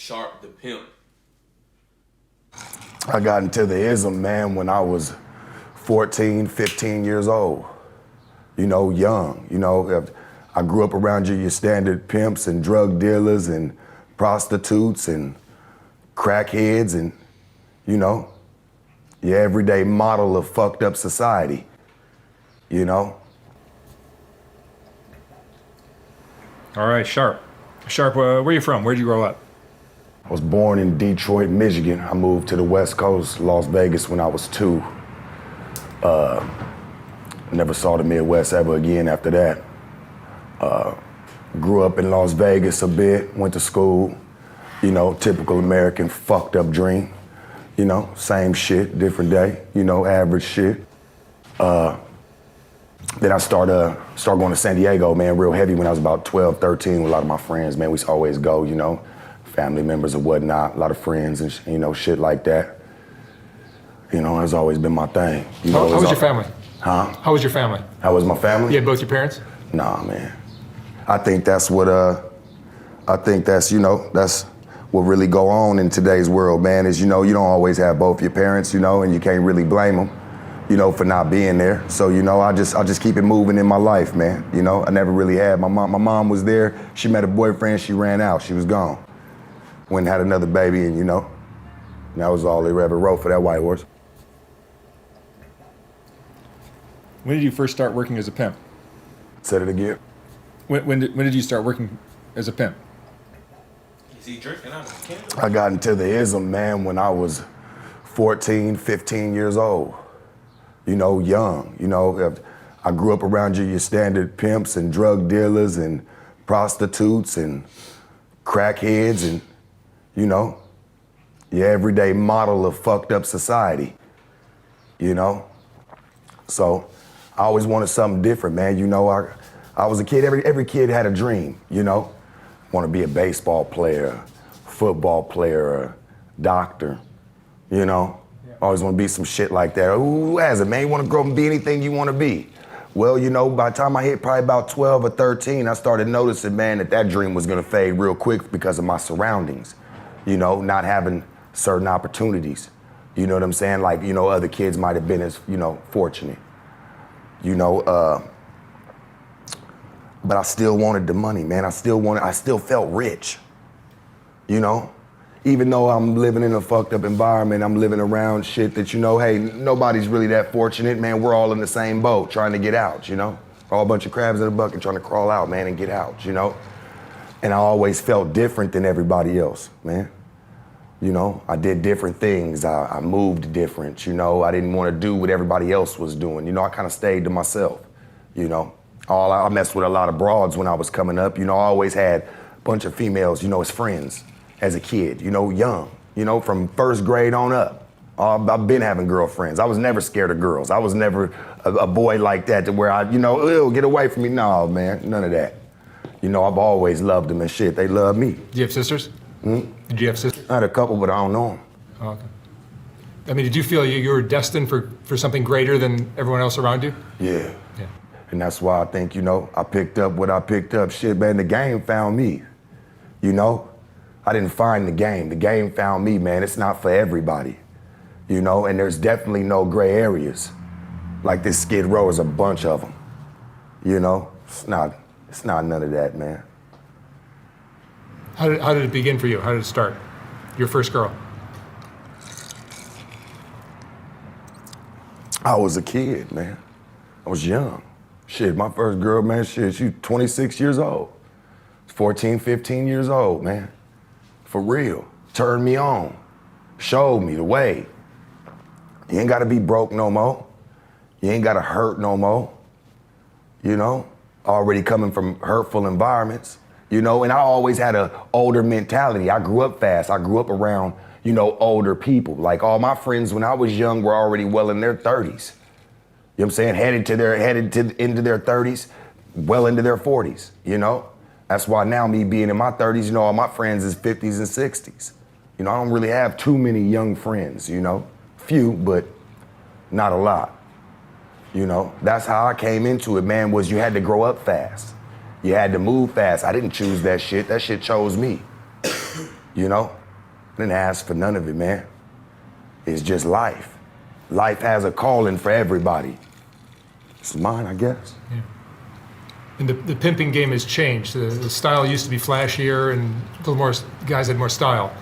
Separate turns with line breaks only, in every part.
Sharp the pimp?
I got into the ism, man, when I was 14, 15 years old. You know, young. You know, I grew up around your standard pimps and drug dealers and prostitutes and crackheads and, you know, your everyday model of fucked up society, you know?
All right, Sharp. Sharp, where are you from? Where'd you grow up?
I was born in Detroit, Michigan. I moved to the West Coast, Las Vegas, when I was 2. Never saw the Midwest ever again after that. Grew up in Las Vegas a bit, went to school, you know, typical American fucked up dream. You know, same shit, different day, you know, average shit. Then I started going to San Diego, man, real heavy when I was about 12, 13 with a lot of my friends, man. We used to always go, you know, family members or whatnot, a lot of friends and, you know, shit like that. You know, that's always been my thing. You know,
how was your family?
Huh?
How was your family?
How was my family?
You had both your parents?
Nah, man. I think that's what, you know, that's what really go on in today's world, man, is, you know, you don't always have both your parents, you know, and you can't really blame them, you know, for not being there. So, you know, I just keep it moving in my life, man. You know, I never really had my mom was there. She met a boyfriend, she ran out, she was gone. Went and had another baby, and, you know, that was all they ever wrote for that white horse.
When did you first start working as a pimp?
Said it again.
When did you start working as a pimp?
Is he drinking out of the candle?
I got into the ism, man, when I was 14, 15 years old. You know, young. You know, I grew up around your standard pimps and drug dealers and prostitutes and crackheads and, you know, your everyday model of fucked up society, you know? So I always wanted something different, man. You know, I was a kid, every kid had a dream, you know? Want to be a baseball player, football player, a doctor, you know? Yeah. Always want to be some shit like that. Who has it, man? You want to grow up and be anything you want to be. Well, you know, by the time I hit probably about 12 or 13, I started noticing, man, that dream was going to fade real quick because of my surroundings, you know, not having certain opportunities. You know what I'm saying? Like, you know, other kids might have been as, you know, fortunate, you know, but I still wanted the money, man. I still felt rich, you know? Even though I'm living in a fucked up environment, I'm living around shit that, you know, hey, nobody's really that fortunate, man. We're all in the same boat trying to get out, you know? We're all a bunch of crabs in a bucket trying to crawl out, man, and get out, you know? And I always felt different than everybody else, man. You know, I did different things. I moved different, you know? I didn't want to do what everybody else was doing. You know, I kind of stayed to myself, you know? I messed with a lot of broads when I was coming up. You know, I always had a bunch of females, you know, as friends as a kid, you know, young, you know, from first grade on up. I've been having girlfriends. I was never scared of girls. I was never a boy like that to where I, you know, ew, get away from me. No, man, none of that. You know, I've always loved them and shit. They love me.
Do you have sisters? Did you have sisters?
I had a couple, but I don't know them.
Oh, okay. I mean, did you feel you were destined for something greater than everyone else around you?
Yeah.
Yeah.
And that's why I think, you know, I picked up what I picked up. Shit, man, the game found me, you know? I didn't find the game. The game found me, man. It's not for everybody, you know? And there's definitely no gray areas. Like this Skid Row is a bunch of them, you know? It's not none of that, man.
How did it begin for you? How did it start? Your first girl?
I was a kid, man. I was young. Shit, my first girl, man, shit, she was 26 years old. 14, 15 years old, man. For real. Turned me on. Showed me the way. You ain't gotta be broke no more. You ain't gotta hurt no more. You know? Already coming from hurtful environments. You know, and I always had an older mentality. I grew up fast. I grew up around, you know, older people. Like all my friends when I was young were already well in their 30s. You know what I'm saying? Headed into their 30s, well into their 40s, you know? That's why now me being in my 30s, you know, all my friends is 50s and 60s. You know, I don't really have too many young friends, you know? Few, but not a lot. You know, that's how I came into it, man, was you had to grow up fast. You had to move fast. I didn't choose that shit. That shit chose me. you know? Didn't ask for none of it, man. It's just life. Life has a calling for everybody. It's mine, I guess.
Yeah. And the pimping game has changed. The style used to be flashier and a little more, guys had more style.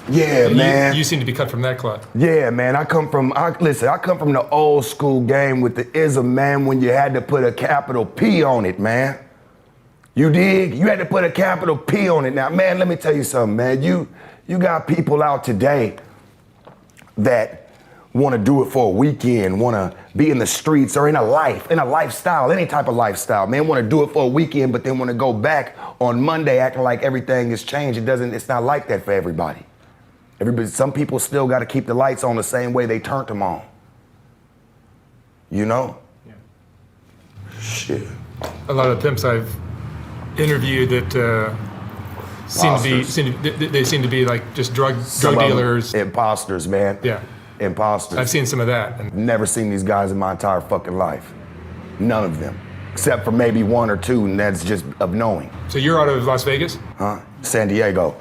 Yeah, man.
You seem to be cut from that cloth.
Yeah, man. I come from the old school game with the ism, man, when you had to put a capital P on it, man. You dig? You had to put a capital P on it. Now, man, let me tell you something, man. You got people out today that want to do it for a weekend, want to be in the streets or in a lifestyle, any type of lifestyle, man, want to do it for a weekend, but then want to go back on Monday acting like everything has changed. It's not like that for everybody. Some people still got to keep the lights on the same way they turned them on. You know?
Yeah.
Shit.
A lot of pimps I've interviewed that seem to be like just drug dealers.
Imposters, man.
Yeah.
Imposters.
I've seen some of that.
Never seen these guys in my entire fucking life. None of them. Except for maybe one or two, and that's just of knowing.
So you're out of Las Vegas?
Huh? San Diego.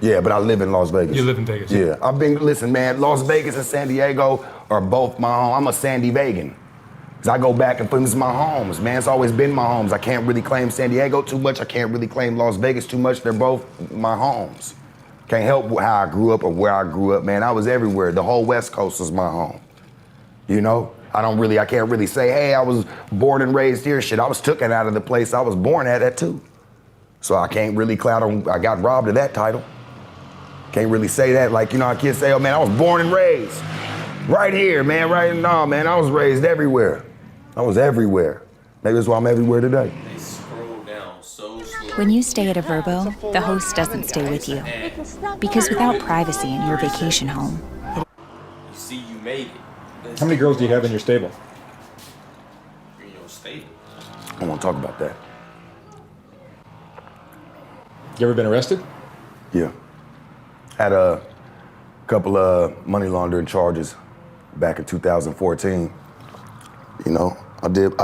Yeah,
but I live in Las Vegas.
You live in Vegas?
Yeah. Listen, man, Las Vegas and San Diego are both my home. I'm a Sandy Vegan. Cause I go back and forth, this is my homes, man. It's always been my homes. I can't really claim San Diego too much. I can't really claim Las Vegas too much. They're both my homes. Can't help how I grew up or where I grew up, man. I was everywhere. The whole West Coast was my home. You know? I can't really say, hey, I was born and raised here. Shit, I was taken out of the place I was born at too. So I can't really I got robbed of that title. Can't really say that, like, you know, I can't say, oh man, I was born and raised right here, man, no, man, I was raised everywhere. I was everywhere. Maybe that's why I'm everywhere today.
They scroll down so slow.
When you stay at a Verbo, the host doesn't stay with you. Because without privacy in your vacation home,
You see, you made it.
How many girls do you have in your stable?
In your stable.
I don't want to talk about that.
You ever been arrested?
Yeah. Had a couple of money laundering charges back in 2014. You know, I did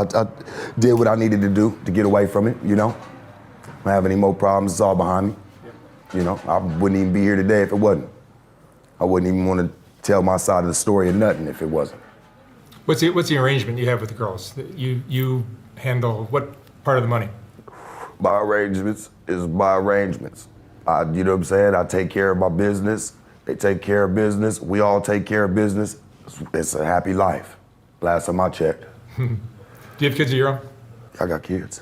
what I needed to do to get away from it, you know. I don't have any more problems, it's all behind me. You know, I wouldn't even be here today if it wasn't. I wouldn't even want to tell my side of the story or nothing if it wasn't.
What's the arrangement you have with the girls? You handle what part of the money?
By arrangements is by arrangements. You know what I'm saying? I take care of my business. They take care of business. We all take care of business. It's a happy life. Last time I checked.
Do you have kids of your own?
I got kids.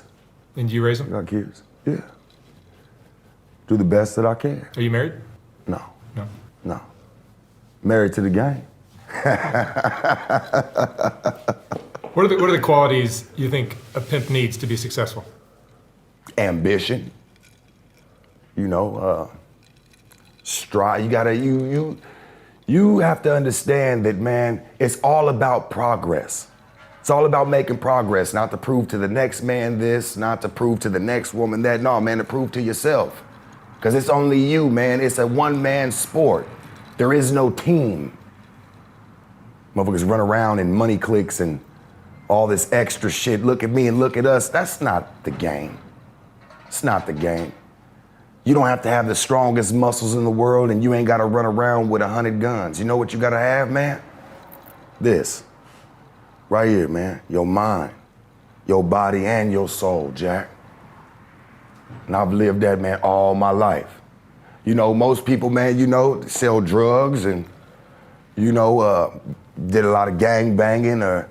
And do you raise them?
I got kids. Yeah. Do the best that I can.
Are you married?
No.
No.
No. Married to the game.
What are the qualities you think a pimp needs to be successful?
Ambition. You know, strive. You have to understand that, man, it's all about progress. It's all about making progress, not to prove to the next man this, not to prove to the next woman that. No, man, to prove to yourself. Because it's only you, man. It's a one-man sport. There is no team. Motherfuckers run around in money clicks and all this extra shit. Look at me and look at us. That's not the game. It's not the game. You don't have to have the strongest muscles in the world, and you ain't got to run around with 100 guns. You know what you got to have, man? This. Right here, man. Your mind, your body, and your soul, Jack. And I've lived that, man, all my life. You know, most people, man, you know, sell drugs and, you know, did a lot of gang banging or,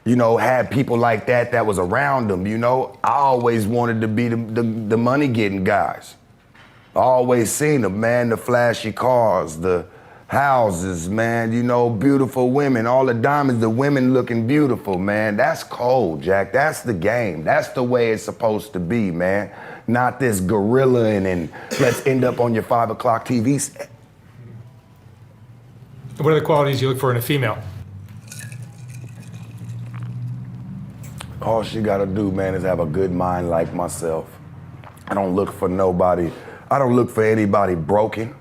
you know, had people like that was around them, you know. I always wanted to be the money-getting guys. I always seen them, man, the flashy cars, the houses, man, you know, beautiful women, all the diamonds, the women looking beautiful, man. That's cold, Jack. That's the game. That's the way it's supposed to be, man. Not this gorillaing and let's end up on your 5 o'clock TV set.
What are the qualities you look for in a female?
All she gotta do, man, is have a good mind like myself. I don't look for nobody. I don't look for anybody broken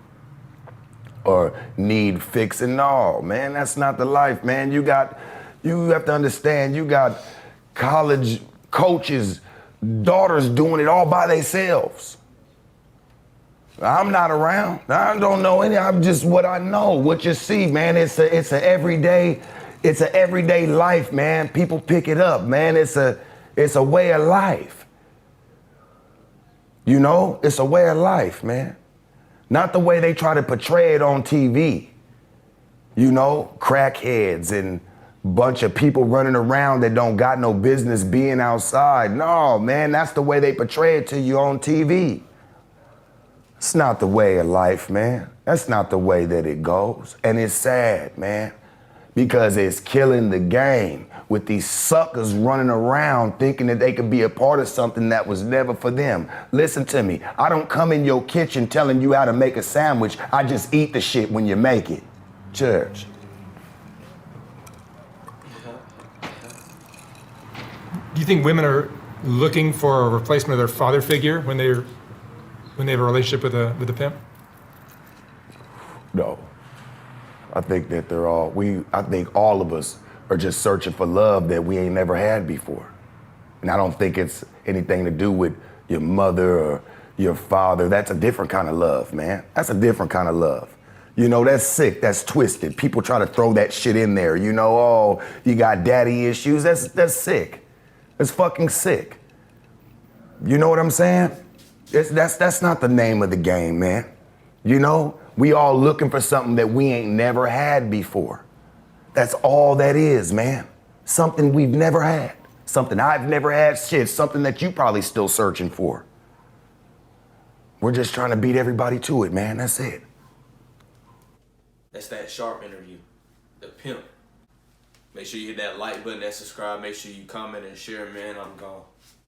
or need fixing. No, man, that's not the life, man. You have to understand, you got college coaches, daughters doing it all by themselves. I'm not around. I don't know any. I'm just what I know. What you see, man. It's a everyday life, man. People pick it up, man. It's a way of life. You know, it's a way of life, man. Not the way they try to portray it on TV. You know, crackheads and bunch of people running around that don't got no business being outside. No, man, that's the way they portray it to you on TV. It's not the way of life, man. That's not the way that it goes. And it's sad, man, because it's killing the game with these suckers running around thinking that they could be a part of something that was never for them. Listen to me. I don't come in your kitchen telling you how to make a sandwich. I just eat the shit when you make it. Church.
Do you think women are looking for a replacement of their father figure when they have a relationship with a pimp?
No. I think that I think all of us are just searching for love that we ain't never had before. And I don't think it's anything to do with your mother or your father. That's a different kind of love, man. That's a different kind of love. You know, that's sick, that's twisted. People try to throw that shit in there. You know, oh, you got daddy issues. That's sick. That's fucking sick. You know what I'm saying? That's not the name of the game, man. You know, we all looking for something that we ain't never had before. That's all that is, man. Something we've never had. Something I've never had, shit, something that you probably still searching for. We're just trying to beat everybody to it, man. That's it.
That's that Sharp interview. The pimp. Make sure you hit that like button, that subscribe. Make sure you comment and share, man. I'm gone.